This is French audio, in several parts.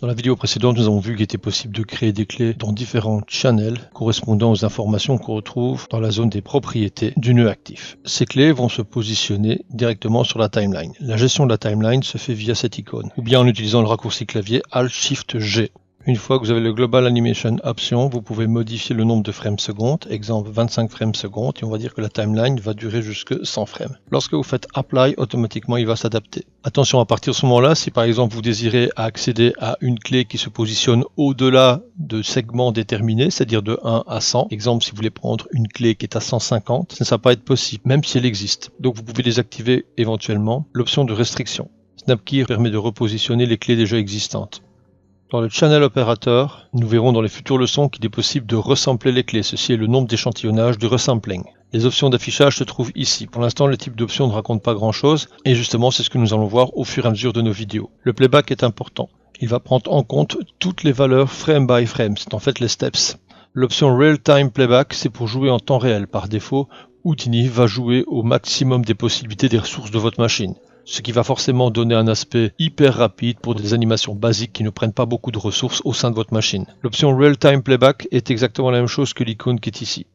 Dans la vidéo précédente, nous avons vu qu'il était possible de créer des clés dans différents channels correspondant aux informations qu'on retrouve dans la zone des propriétés du nœud actif. Ces clés vont se positionner directement sur la timeline. La gestion de la timeline se fait via cette icône, ou bien en utilisant le raccourci clavier Alt-Shift-G. Une fois que vous avez le Global Animation Option, vous pouvez modifier le nombre de frames secondes, exemple 25 frames secondes, et on va dire que la timeline va durer jusque 100 frames. Lorsque vous faites Apply, automatiquement il va s'adapter. Attention, à partir de ce moment-là, si par exemple vous désirez accéder à une clé qui se positionne au-delà de segments déterminés, c'est-à-dire de 1 à 100, exemple si vous voulez prendre une clé qui est à 150, ça ne va pas être possible, même si elle existe. Donc vous pouvez désactiver éventuellement l'option de restriction. SnapKey permet de repositionner les clés déjà existantes. Dans le Channel Operator, nous verrons dans les futures leçons qu'il est possible de resampler les clés. Ceci est le nombre d'échantillonnages du resampling. Les options d'affichage se trouvent ici. Pour l'instant, le type d'option ne raconte pas grand-chose, et justement, c'est ce que nous allons voir au fur et à mesure de nos vidéos. Le playback est important. Il va prendre en compte toutes les valeurs frame by frame, c'est en fait les steps. L'option Real Time Playback, c'est pour jouer en temps réel. Par défaut, Houdini va jouer au maximum des possibilités des ressources de votre machine. Ce qui va forcément donner un aspect hyper rapide pour des animations basiques qui ne prennent pas beaucoup de ressources au sein de votre machine. L'option Real Time Playback est exactement la même chose que l'icône qui est ici.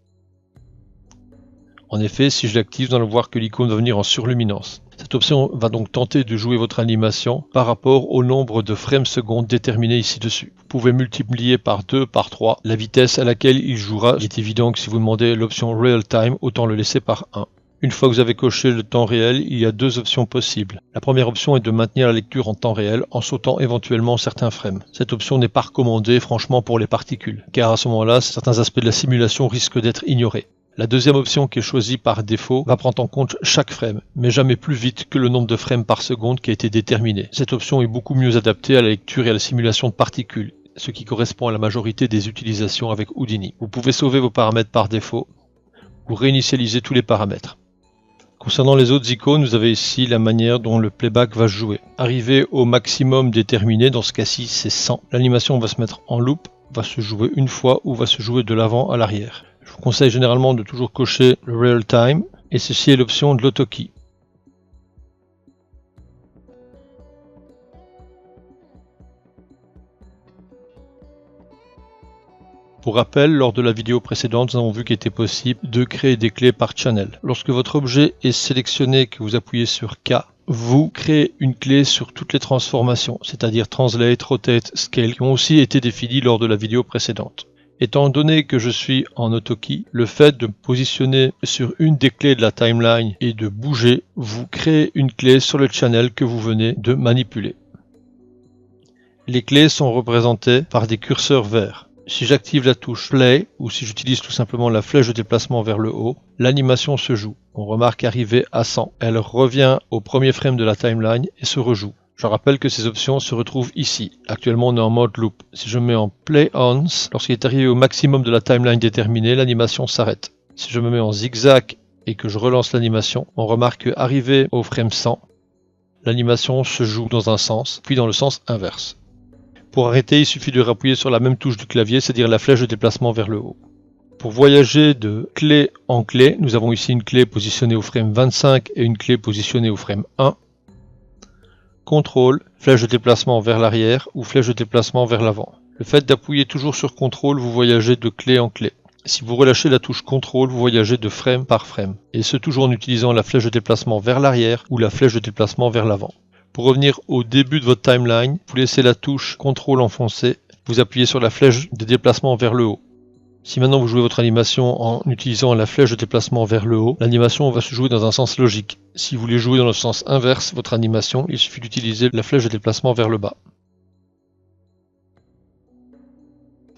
En effet, si je l'active, nous allons voir que l'icône va venir en surluminance. Cette option va donc tenter de jouer votre animation par rapport au nombre de frames secondes déterminé ici dessus. Vous pouvez multiplier par 2, par 3 la vitesse à laquelle il jouera. Il est évident que si vous demandez l'option Real Time, autant le laisser par 1. Une fois que vous avez coché le temps réel, il y a deux options possibles. La première option est de maintenir la lecture en temps réel en sautant éventuellement certains frames. Cette option n'est pas recommandée franchement pour les particules, car à ce moment-là, certains aspects de la simulation risquent d'être ignorés. La deuxième option qui est choisie par défaut va prendre en compte chaque frame, mais jamais plus vite que le nombre de frames par seconde qui a été déterminé. Cette option est beaucoup mieux adaptée à la lecture et à la simulation de particules, ce qui correspond à la majorité des utilisations avec Houdini. Vous pouvez sauver vos paramètres par défaut ou réinitialiser tous les paramètres. Concernant les autres icônes, vous avez ici la manière dont le playback va se jouer. Arrivé au maximum déterminé, dans ce cas-ci c'est 100, l'animation va se mettre en loop, va se jouer une fois ou va se jouer de l'avant à l'arrière. Je vous conseille généralement de toujours cocher le Real Time, et ceci est l'option de l'AutoKey. Pour rappel, lors de la vidéo précédente, nous avons vu qu'il était possible de créer des clés par channel. Lorsque votre objet est sélectionné et que vous appuyez sur K, vous créez une clé sur toutes les transformations, c'est-à-dire Translate, Rotate, Scale, qui ont aussi été définies lors de la vidéo précédente. Étant donné que je suis en AutoKey, le fait de me positionner sur une des clés de la timeline et de bouger, vous créez une clé sur le channel que vous venez de manipuler. Les clés sont représentées par des curseurs verts. Si j'active la touche Play, ou si j'utilise tout simplement la flèche de déplacement vers le haut, l'animation se joue. On remarque qu'arrivée à 100, elle revient au premier frame de la timeline et se rejoue. Je rappelle que ces options se retrouvent ici. Actuellement, on est en mode loop. Si je mets en Play Once, lorsqu'il est arrivé au maximum de la timeline déterminée, l'animation s'arrête. Si je me mets en zigzag et que je relance l'animation, on remarque qu'arrivé au frame 100, l'animation se joue dans un sens, puis dans le sens inverse. Pour arrêter, il suffit de appuyer sur la même touche du clavier, c'est-à-dire la flèche de déplacement vers le haut. Pour voyager de clé en clé, nous avons ici une clé positionnée au frame 25 et une clé positionnée au frame 1. CTRL, flèche de déplacement vers l'arrière ou flèche de déplacement vers l'avant. Le fait d'appuyer toujours sur CTRL, vous voyagez de clé en clé. Si vous relâchez la touche CTRL, vous voyagez de frame par frame. Et ce toujours en utilisant la flèche de déplacement vers l'arrière ou la flèche de déplacement vers l'avant. Pour revenir au début de votre timeline, vous laissez la touche CTRL enfoncée, vous appuyez sur la flèche de déplacement vers le haut. Si maintenant vous jouez votre animation en utilisant la flèche de déplacement vers le haut, l'animation va se jouer dans un sens logique. Si vous voulez jouer dans le sens inverse, votre animation, il suffit d'utiliser la flèche de déplacement vers le bas.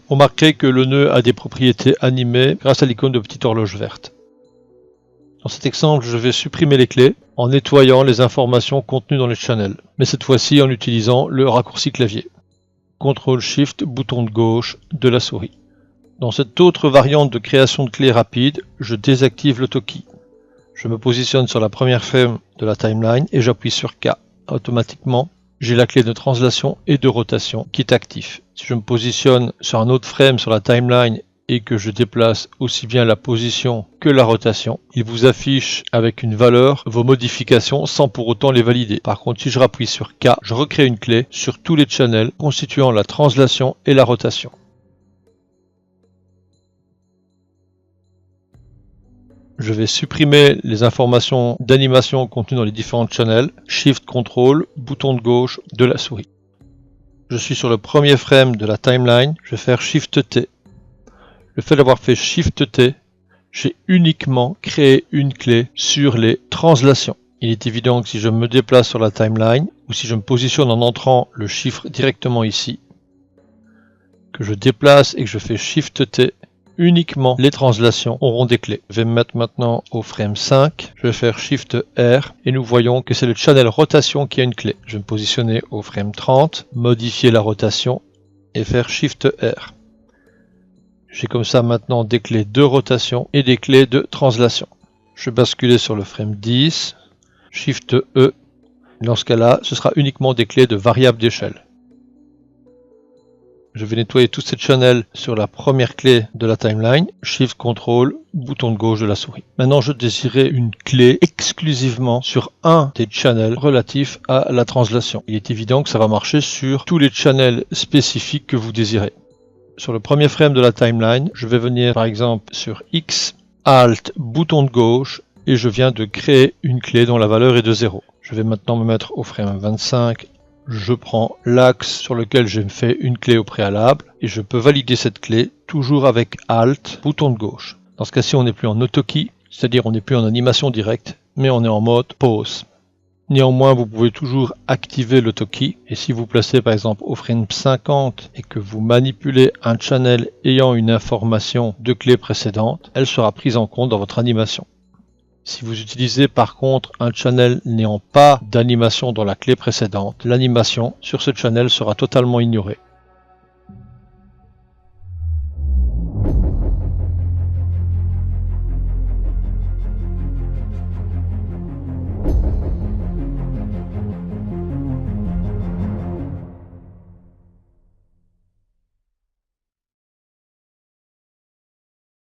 Remarquez que le nœud a des propriétés animées grâce à l'icône de petite horloge verte. Dans cet exemple, je vais supprimer les clés en nettoyant les informations contenues dans les channels, mais cette fois-ci en utilisant le raccourci clavier. CTRL-SHIFT, bouton de gauche de la souris. Dans cette autre variante de création de clés rapide, je désactive l'AutoKey. Je me positionne sur la première frame de la timeline et j'appuie sur K. Automatiquement, j'ai la clé de translation et de rotation qui est active. Si je me positionne sur un autre frame sur la timeline et que je déplace aussi bien la position que la rotation, il vous affiche avec une valeur vos modifications sans pour autant les valider. Par contre, si je rappuie sur K, je recrée une clé sur tous les channels constituant la translation et la rotation. Je vais supprimer les informations d'animation contenues dans les différents channels, Shift Ctrl, bouton de gauche de la souris. Je suis sur le premier frame de la timeline, je vais faire Shift T. Le fait d'avoir fait Shift T, j'ai uniquement créé une clé sur les translations. Il est évident que si je me déplace sur la timeline, ou si je me positionne en entrant le chiffre directement ici, que je déplace et que je fais Shift T, uniquement les translations auront des clés. Je vais me mettre maintenant au frame 5, je vais faire Shift R et nous voyons que c'est le channel rotation qui a une clé. Je vais me positionner au frame 30, modifier la rotation et faire Shift R. J'ai comme ça maintenant des clés de rotation et des clés de translation. Je vais basculer sur le frame 10, Shift E. Dans ce cas-là, ce sera uniquement des clés de variable d'échelle. Je vais nettoyer tous ces channels sur la première clé de la timeline, Shift Ctrl, bouton de gauche de la souris. Maintenant, je désirais une clé exclusivement sur un des channels relatifs à la translation. Il est évident que ça va marcher sur tous les channels spécifiques que vous désirez. Sur le premier frame de la timeline, je vais venir par exemple sur X, Alt, bouton de gauche, et je viens de créer une clé dont la valeur est de 0. Je vais maintenant me mettre au frame 25. Je prends l'axe sur lequel j'ai fait une clé au préalable et je peux valider cette clé toujours avec Alt, bouton de gauche. Dans ce cas-ci, on n'est plus en autokey, c'est-à-dire on n'est plus en animation directe, mais on est en mode pause. Néanmoins, vous pouvez toujours activer l'autokey et si vous placez par exemple au frame 50 et que vous manipulez un channel ayant une information de clé précédente, elle sera prise en compte dans votre animation. Si vous utilisez par contre un channel n'ayant pas d'animation dans la clé précédente, l'animation sur ce channel sera totalement ignorée.